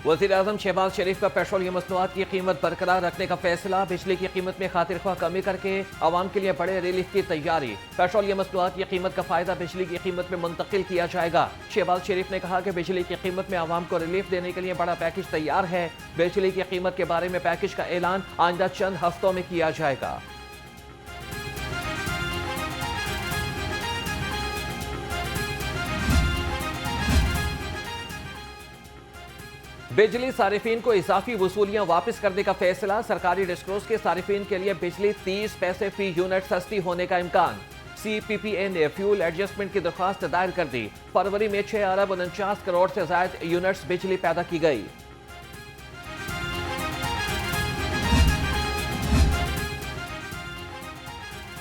वज़ीर आज़म शहबाज शरीफ का पेट्रोलियम मसनूआत की कीमत बरकरार रखने का फैसला। बिजली की कीमत में खातिरख्वाह कमी करके आवाम के लिए बड़े रिलीफ की तैयारी। पेट्रोलियम मसनूआत की कीमत का फायदा बिजली की कीमत में मुंतकिल किया जाएगा। शहबाज शरीफ ने कहा कि बिजली की कीमत में आवाम को रिलीफ देने के लिए बड़ा पैकेज तैयार है। बिजली की कीमत के बारे में पैकेज का ऐलान आइंदा चंद हफ्तों में किया जाएगा। बिजली सारिफीन को इजाफी वसूलियां वापस करने का फैसला। सरकारी डिस्कोर्स के सारिफीन के लिए बिजली 30 पैसे फी यूनिट सस्ती होने का इम्कान। CPPA ने फ्यूल एडजस्टमेंट की दरख्वास्त दायर कर दी। फरवरी में 6 अरब 49 करोड़ से ज्यादा यूनिट्स बिजली पैदा की गई।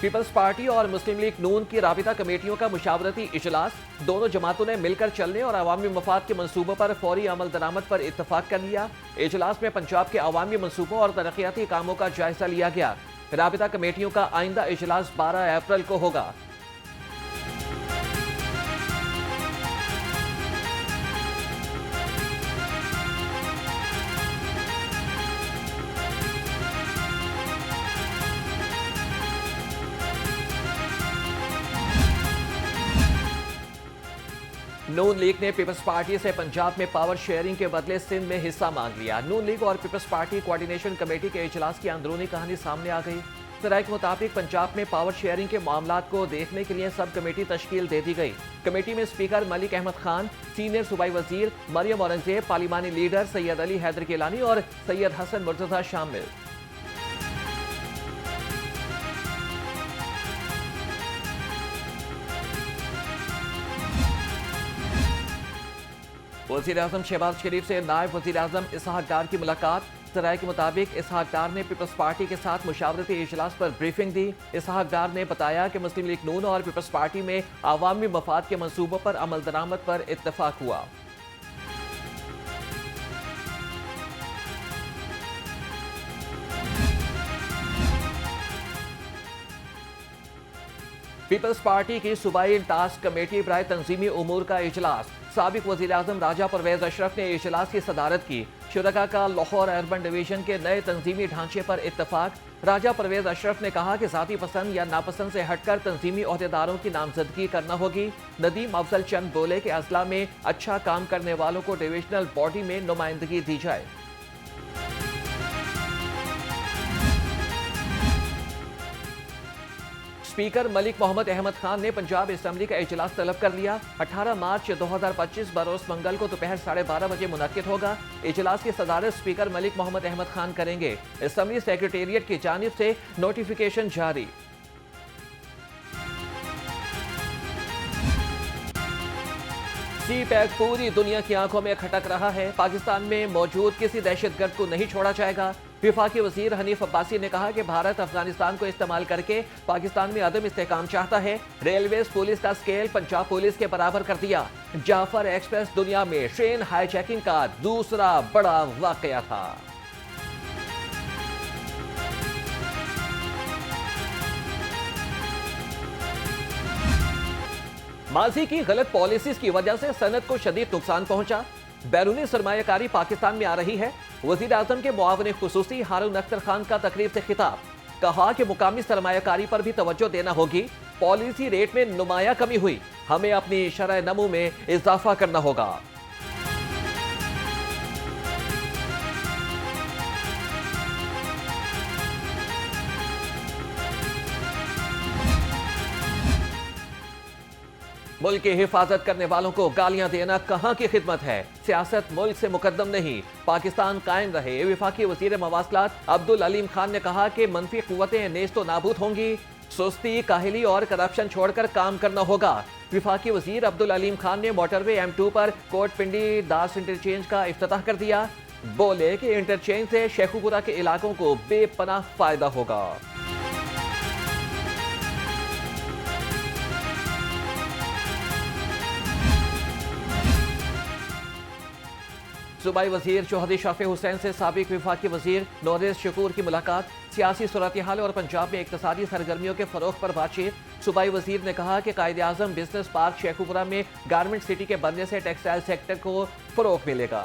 पीपल्स पार्टी और मुस्लिम लीग नून की राबिता कमेटियों का मुशावरती इजलास। दोनों जमातों ने मिलकर चलने और अवामी मफाद के मंसूबों पर फौरी अमल दरामद पर इत्तफाक कर लिया। इजलास में पंजाब के अवामी मंसूबों और तरक्याती कामों का जायजा लिया गया। राबिता कमेटियों का आइंदा इजलास 12 अप्रैल को होगा। नून लीग ने पीपल्स पार्टी से पंजाब में पावर शेयरिंग के बदले सिंध में हिस्सा मांग लिया। नून लीग और पीपल्स पार्टी कोऑर्डिनेशन कमेटी के इजलास की अंदरूनी कहानी सामने आ गई। सराय के मुताबिक पंजाब में पावर शेयरिंग के मामलात को देखने के लिए सब कमेटी तश्कील दे दी गई। कमेटी में स्पीकर मलिक अहमद खान, सीनियर सूबाई वजीर मरियम औरंगजेब, पार्लिमानी लीडर सैयद अली हैदर गिलानी और सैयद हसन मुर्तजा शामिल। वज़ीर आज़म शहबाज शरीफ से नायब वज़ीर आज़म इसहाक डार की मुलाकात। सराय के मुताबिक इसहाक डार ने पीपल्स पार्टी के साथ मुशावरती इजलास पर ब्रीफिंग दी। इसहाक डार ने बताया कि मुस्लिम लीग नून और पीपल्स पार्टी में अवामी मफाद के मंसूबों पर अमल दरामद पर इत्तफाक हुआ। पीपल्स पार्टी की सूबाई टास्क कमेटी बराए तंजीमी उमूर का इजलास। साबिक वज़ीर आज़म राजा परवेज अशरफ ने इजलास की सदारत की। शुरका का लाहौर अर्बन डिवीजन के नए तंजीमी ढांचे पर इत्तफाक। राजा परवेज अशरफ ने कहा कि ज़ाती पसंद या नापसंद से हटकर तंजीमी ओहदेदारों की नामजदगी करना होगी। नदीम अफजल चंद बोले कि अजला में अच्छा काम करने वालों को डिविजनल बॉडी में नुमाइंदगी दी जाए। स्पीकर मलिक मोहम्मद अहमद खान ने पंजाब असेंबली का इजलास तलब कर लिया। 18 मार्च 2025 बरोज मंगल को दोपहर 12:30 बजे मुनक्किद होगा। इजलास की सदारत स्पीकर मलिक मोहम्मद अहमद खान करेंगे। असेंबली सेक्रेटेरिएट की जानिब से नोटिफिकेशन जारी। CPAC पूरी दुनिया की आंखों में खटक रहा है। पाकिस्तान में मौजूद किसी दहशतगर्द को नहीं छोड़ा जाएगा। विफाकी वजीर हनीफ अब्बासी ने कहा कि भारत अफगानिस्तान को इस्तेमाल करके पाकिस्तान में अदम इस्तेहकाम चाहता है। रेलवेज पुलिस का स्केल पंजाब पुलिस के बराबर कर दिया। जाफर एक्सप्रेस दुनिया में ट्रेन हाईजैकिंग का दूसरा बड़ा वाकया था। माजी की गलत पॉलिसीज की वजह से सनत को शदीद नुकसान पहुंचा। बैरूनी सरमायाकारी पाकिस्तान में आ रही है। वजीर आजम के मुआविन खुसूसी हारून अख्तर खान का तकरीब से खिताब। कहा कि मुकामी सरमायाकारी पर भी तवज्जो देना होगी। पॉलिसी रेट में नुमाया कमी हुई, हमें अपनी शरह नमू में इजाफा करना होगा। मुल्क की हिफाजत करने वालों को गालियां देना कहां की खिदमत है। सियासत मुल्क से मुकद्दम नहीं, पाकिस्तान कायम रहे। विफाकी वजीर मवासलात अब्दुल अलीम खान ने कहा कि मनफी कुव्वतें नेस्तो नाबूद होंगी। सुस्ती, काहिली और करप्शन छोड़कर काम करना होगा। विफाकी वजीर अब्दुल अलीम खान ने मोटरवे M2 पर कोट पिंडी दास इंटरचेंज का इफ्तिताह कर दिया। बोले कि इंटरचेंज से शेखुपुरा के इलाकों को बेपनाह फायदा होगा। सूबाई वजीर चौधरी शफी हुसैन से साबिक विफाकी वजीर नौरेज शकूर की मुलाकात। सियासी सूरत हाल और पंजाब में इक्तिसादी सरगर्मियों के फरोग पर बातचीत। सूबाई वजीर ने कहा कि कायदे आजम बिजनेस पार्क शेखुपुरा में गारमेंट सिटी के बनने से टेक्सटाइल सेक्टर को फरोग मिलेगा।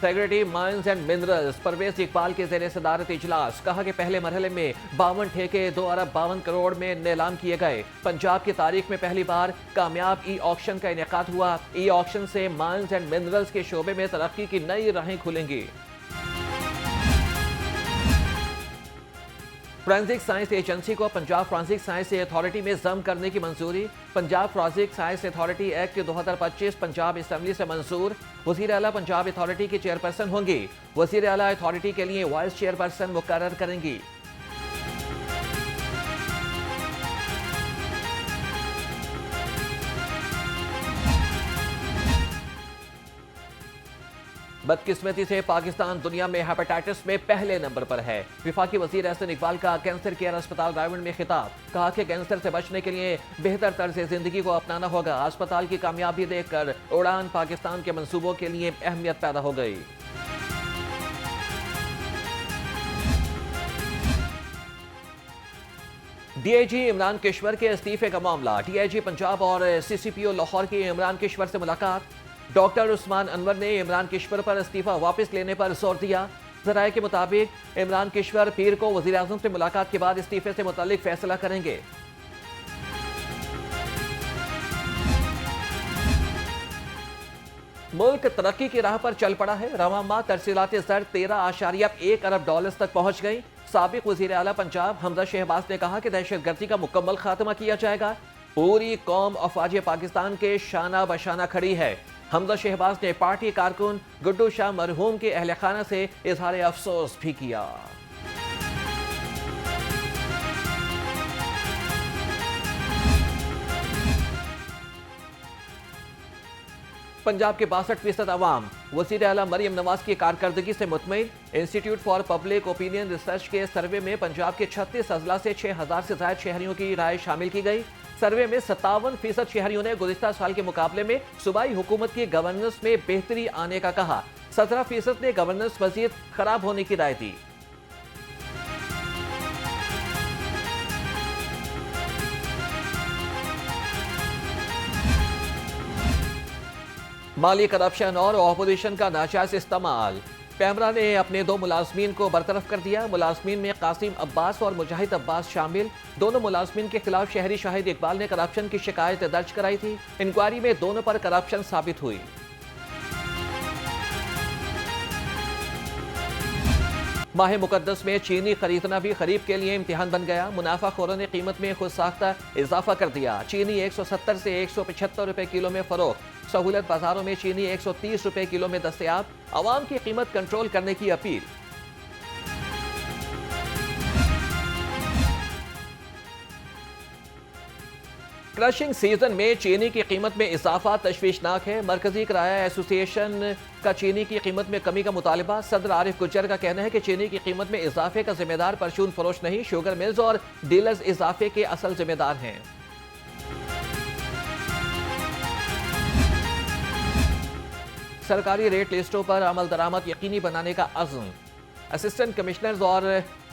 Secretary mines and minerals Parvez Iqbal के ज़ेर सदारत इजलास। कहा कि पहले मरहले में 52 ठेके 2 अरब 52 करोड़ में नीलाम किए गए। पंजाब की तारीख में पहली बार कामयाब ई ऑक्शन का इनेकाद हुआ। ई ऑक्शन से माइंस एंड मिनरल्स के शोबे में तरक्की की नई राहें खुलेंगी। फोरेंसिक साइंस एजेंसी को पंजाब फोरेंसिक साइंस अथॉरिटी में जम करने की मंजूरी। Punjab forensic science authority act 2025 Punjab assembly से मंजूर। वज़ीर आला पंजाब अथॉरिटी की चेयरपर्सन होंगी। वज़ीर आला अथॉरिटी के लिए वाइस चेयरपर्सन मुकर्रर करेंगी। बदकिस्मती से पाकिस्तान दुनिया में हेपेटाइटिस में पहले नंबर पर है। विफाकी वजीर एहसन इकबाल का कैंसर केयर अस्पताल रायवंड में खिताब। कहा कि कैंसर से बचने के लिए बेहतर तर्ज जिंदगी को अपनाना होगा। अस्पताल की कामयाबी देखकर उड़ान पाकिस्तान के मंसूबों के लिए अहमियत पैदा हो गई। डीआईजी इमरान किश्वर के इस्तीफे का मामला। डीआईजी पंजाब और सीसीपीओ लाहौर की इमरान किश्वर से मुलाकात। डॉक्टर उस्मान अनवर ने इमरान किश्वर पर इस्तीफा वापस लेने पर जोर दिया। ज़राए के मुताबिक इमरान किश्वर पीर को वज़ीर आज़म से मुलाकात के बाद इस्तीफे से मुतालिक फैसला करेंगे। मुल्क तरक्की की राह पर चल पड़ा है। रवां माह तरसीलात ज़र 13.1 अरब डॉलर तक पहुंच गई। साबिक वज़ीर आला पंजाब हमजा शहबाज ने कहा कि दहशतगर्दी का मुकम्मल खात्मा किया जाएगा। पूरी कौम अफवाज पाकिस्तान के शाना बशाना खड़ी है। हमजा शहबाज ने पार्टी कारकुन गुड्डू शाह मरहूम के अहले खाना से इजहार अफसोस भी किया। पंजाब के 62% अवाम वज़ीर आला मरियम नवाज की कारकर्दगी से मुतमईन। Institute for public opinion research के सर्वे में पंजाब के 36 अजला से 6000 से ज्यादा शहरियों की राय शामिल की गई। सर्वे में 57% शहरियों ने गुज़िश्ता साल के मुकाबले में सूबाई हुकूमत की गवर्नेंस में बेहतरी आने का कहा। 17% ने गवर्नेंस मजीद खराब होने की राय दी। माली करप्शन और ऑपोजिशन का नाजायज इस्तेमाल। पैमरा ने अपने 2 मुलाजमीन को बरतरफ कर दिया। मुलाजमीन में कासिम अब्बास और मुजाहिद अब्बास शामिल। दोनों मुलाजमीन के खिलाफ शहरी शाहिद इकबाल ने करप्शन की शिकायत दर्ज कराई थी। इंक्वायरी में दोनों पर करप्शन साबित हुई। माह मुकद्दस में चीनी खरीदना भी खरीफ के लिए इम्तिहान बन गया। मुनाफाखोरों ने कीमत में खुद साख्ता इजाफा कर दिया। चीनी 170 से 175 रुपए किलो में फरोख्त। सहूलत बाजारों में चीनी 130 रुपए किलो में दस्तयाब। आवाम की कीमत कंट्रोल करने की अपील। क्रशिंग सीजन में चीनी की कीमत में इजाफा तशवीशनाक है। मरकजी किराया एसोसिएशन का चीनी की कीमत में कमी का मुतालबा। सदर आरिफ गुज्जर का कहना है कि चीनी की कीमत में इजाफे का जिम्मेदार परचून फरोश नहीं, शुगर मिल्स और डीलर्स इजाफे के असल जिम्मेदार हैं। सरकारी रेट लिस्टों पर अमल दरामद यकीनी बनाने का अज़्म। असिस्टेंट कमिश्नर्स और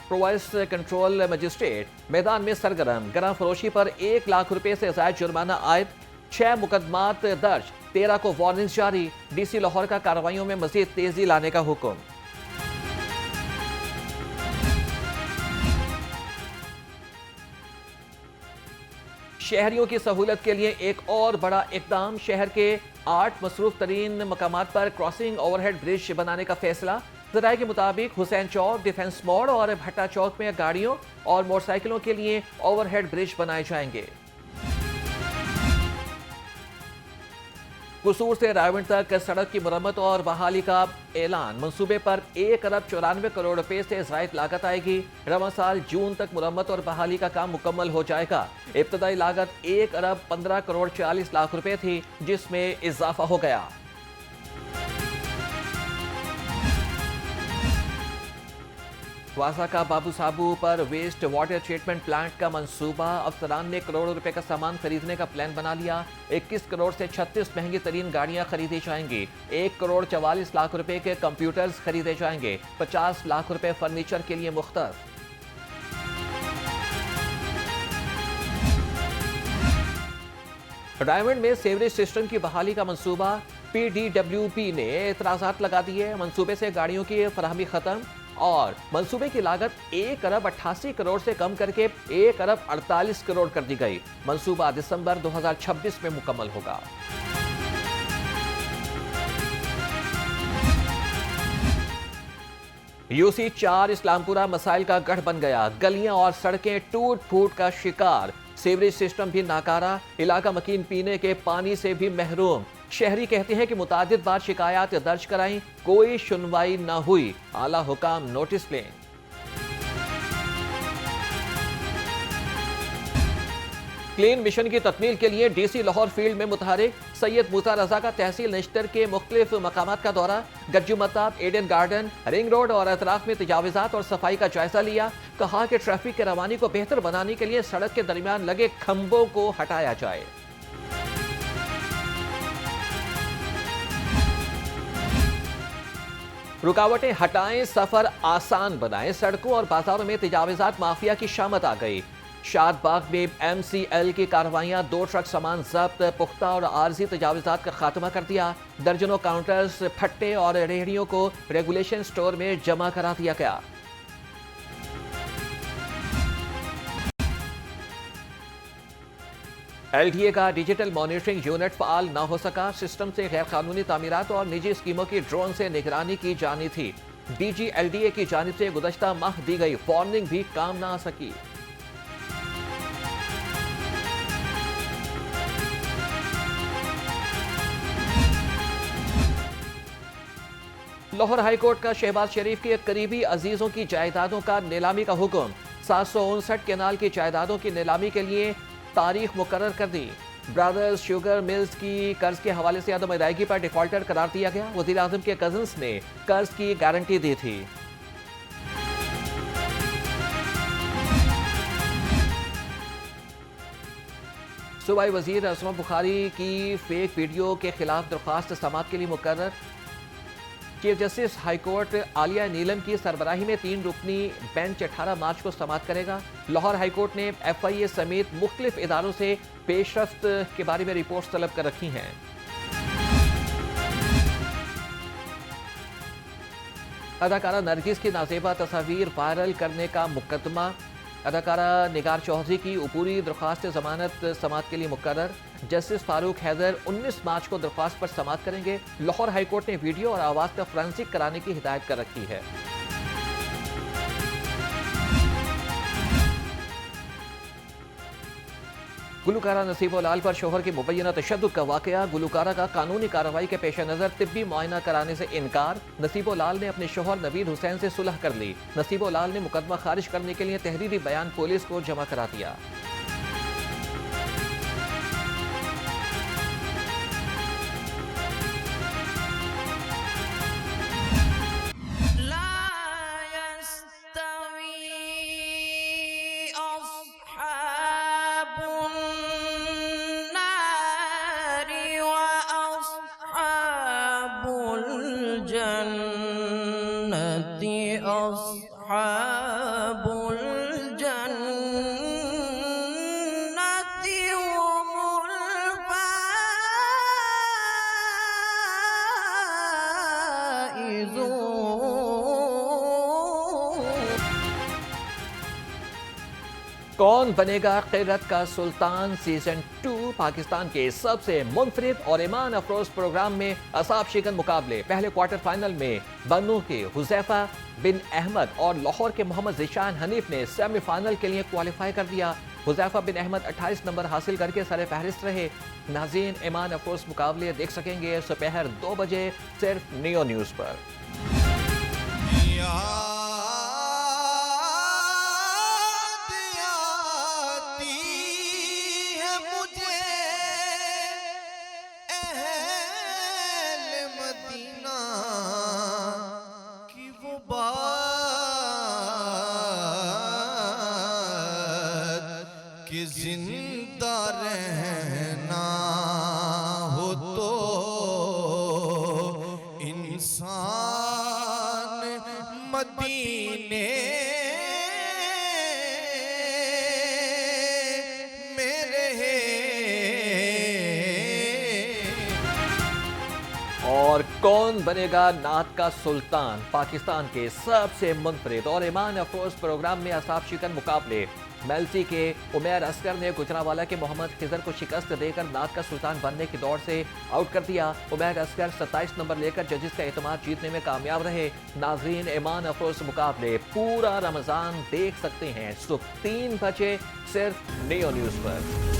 प्रोवाइस कंट्रोल मजिस्ट्रेट मैदान में सरगर्म। गराम फरोशी पर 1 लाख रुपए से ज़ायद जुर्माना आयद। 6 मुकदमात दर्ज, 13 को वार्निंग जारी। डीसी लाहौर का कार्रवाइयों में मजीद तेजी लाने का हुक्म। शहरियों की सहूलत के लिए एक और बड़ा इकदाम। शहर के 8 मसरूफ तरीन मकामात पर क्रॉसिंग ओवरहेड ब्रिज बनाने का फैसला। ज़राए के मुताबिक हुसैन चौक, डिफेंस मोड़ और भट्टा चौक में गाड़ियों और मोटरसाइकिलों के लिए ओवरहेड ब्रिज बनाए जाएंगे। कसूर से रायवंड तक सड़क की मुरम्मत और बहाली का ऐलान। मंसूबे पर 1 अरब 94 करोड़ रुपए से ज़ायद लागत आएगी। रवां साल जून तक मुरम्मत और बहाली का काम मुकम्मल हो जाएगा। इब्तदाई लागत 1 अरब 15 करोड़ 40 लाख रुपए थी, जिसमें इजाफा हो गया। वासा का बाबू साबू पर वेस्ट वाटर ट्रीटमेंट प्लांट का मंसूबा। अफसरान ने करोड़ों रुपए का सामान खरीदने का प्लान बना लिया। 21 करोड़ से 36 महंगी तरीन गाड़ियां खरीदी जाएंगी। 1 करोड़ 44 लाख रुपए के कंप्यूटर्स खरीदे जाएंगे। 50 लाख रुपए फर्नीचर के लिए मुख्तस। रायवंड में सीवरेज सिस्टम की बहाली का मंसूबा। PDWP نے اعتراضات لگا دیے، منصوبے سے گاڑیوں کی فراہمی ختم اور منصوبے کی لاگت 1 ارب 88 کروڑ سے کم کر کے 1 ارب 48 کروڑ کر دی گئی۔ منصوبہ دسمبر 2026 میں مکمل ہوگا۔ UC4 اسلام پورہ مسائل کا گڑھ بن گیا، گلیاں اور سڑکیں ٹوٹ پھوٹ کا شکار، سیوریج سسٹم بھی ناکارہ، علاقہ مکین پینے کے پانی سے بھی محروم۔ شہری کہتے ہیں کہ متعدد بار شکایات درج کرائیں، کوئی سنوائی نہ ہوئی، اعلیٰ حکام نوٹس لیں۔ کلین مشن کی تکمیل کے لیے DC لاہور فیلڈ میں متحرک، سید موسیٰ رضا کا تحصیل نشتر کے مختلف مقامات کا دورہ، گجو متاب، ایڈن گارڈن، رنگ روڈ اور اطراف میں تجاوزات اور صفائی کا جائزہ لیا۔ کہا کہ ٹریفک کی روانی کو بہتر بنانے کے لیے سڑک کے درمیان لگے کھمبوں کو ہٹایا جائے۔ رکاوٹیں ہٹائیں، سفر آسان بنائیں، سڑکوں اور بازاروں میں تجاوزات مافیا کی شامت آ گئی۔ شاد باغ میں MCL کی کارروائیاں، 2 ٹرک سامان ضبط، پختہ اور عارضی تجاوزات کا خاتمہ کر دیا۔ درجنوں کاؤنٹرز، پھٹے اور ریہڑیوں کو ریگولیشن سٹور میں جمع کرا دیا گیا۔ LDA کا ڈیجیٹل مانیٹرنگ یونٹ فعال نہ ہو سکا، سسٹم سے غیر قانونی تعمیرات اور نجی اسکیموں کی ڈرون سے نگرانی کی جانی تھی۔ DG LDA کی جانب سے گزشتہ ماہ دی گئی وارننگ بھی کام نہ آ سکی۔ لاہور ہائی کورٹ کا شہباز شریف کے قریبی عزیزوں کی جائیدادوں کا نیلامی کا حکم، 759 کینال کی جائیدادوں کی نیلامی کے لیے تاریخ مقرر کر دی۔ برادرز شوگر ملز کی قرض کے حوالے سے عدم ادائیگی پر ڈیفالٹر قرار دیا گیا۔ وزیر اعظم کے کزنز نے قرض کی گارنٹی دی تھی۔ صوبائی وزیر اسما بخاری کی فیک ویڈیو کے خلاف درخواست سماعت کے لیے مقرر۔ چیف جسٹس ہائی کورٹ عالیہ نیلم کی سربراہی میں 3 رکنی بینچ 18 مارچ کو سماعت کرے گا۔ لاہور ہائی کورٹ نے FIA سمیت مختلف اداروں سے پیش رفت کے بارے میں رپورٹس طلب کر رکھی ہیں۔ اداکارہ نرگس کی نازیبہ تصاویر وائرل کرنے کا مقدمہ، اداکارہ نگار چوہدری کی عبوری درخواست ضمانت سماعت کے لیے مقرر۔ جسٹس فاروق حیدر 19 مارچ کو درخواست پر سماعت کریں گے۔ لاہور ہائی کورٹ نے ویڈیو اور آواز کا فرانسک کرانے کی ہدایت کر رکھی ہے۔ گلوکارہ نصیبہ لال پر شوہر کی مبینہ تشدد کا واقعہ، گلوکارہ کا قانونی کارروائی کے پیش نظر طبی معائنہ کرانے سے انکار۔ نصیبہ لال نے اپنے شوہر نوید حسین سے صلح کر لی۔ نصیبہ لال نے مقدمہ خارج کرنے کے لیے تحریری بیان پولیس کو جمع کرا دیا۔ أصحاب الجنة هم الفائزون۔ کون بنے گا قیرت کا سلطان سیزن 2 پاکستان کے سب سے منفرد اور ایمان افروز پروگرام میں اعصاب شکن مقابلے۔ پہلے کوارٹر فائنل میں بنو کے حذیفہ بن احمد اور لاہور کے محمد ذیشان حنیف نے سیمی فائنل کے لیے کوالیفائی کر دیا۔ حذیفہ بن احمد 28 نمبر حاصل کر کے سر فہرست رہے۔ ناظرین ایمان افروز مقابلے دیکھ سکیں گے دوپہر 2 بجے صرف نیو نیوز پر۔ کہ زندہ رہنا ہو تو انسان مدینے میں رہے۔ और कौन बनेगा नात का सुल्तान, पाकिस्तान के सबसे मुनफरिद और ईमान अफरोज प्रोग्राम में असाब शिकन मुकाबले। मेलसी के उमैर असगर ने गुजरावाला के मोहम्मद खिजर को शिकस्त देकर नात का सुल्तान बनने की दौड़ से आउट कर दिया। उमैर असगर 27 नंबर लेकर जजेस का एतमाद जीतने में कामयाब रहे। नाजरीन, ईमान अफरोज मुकाबले पूरा रमजान देख सकते हैं सुबह 3 बजे सिर्फ नियो न्यूज पर।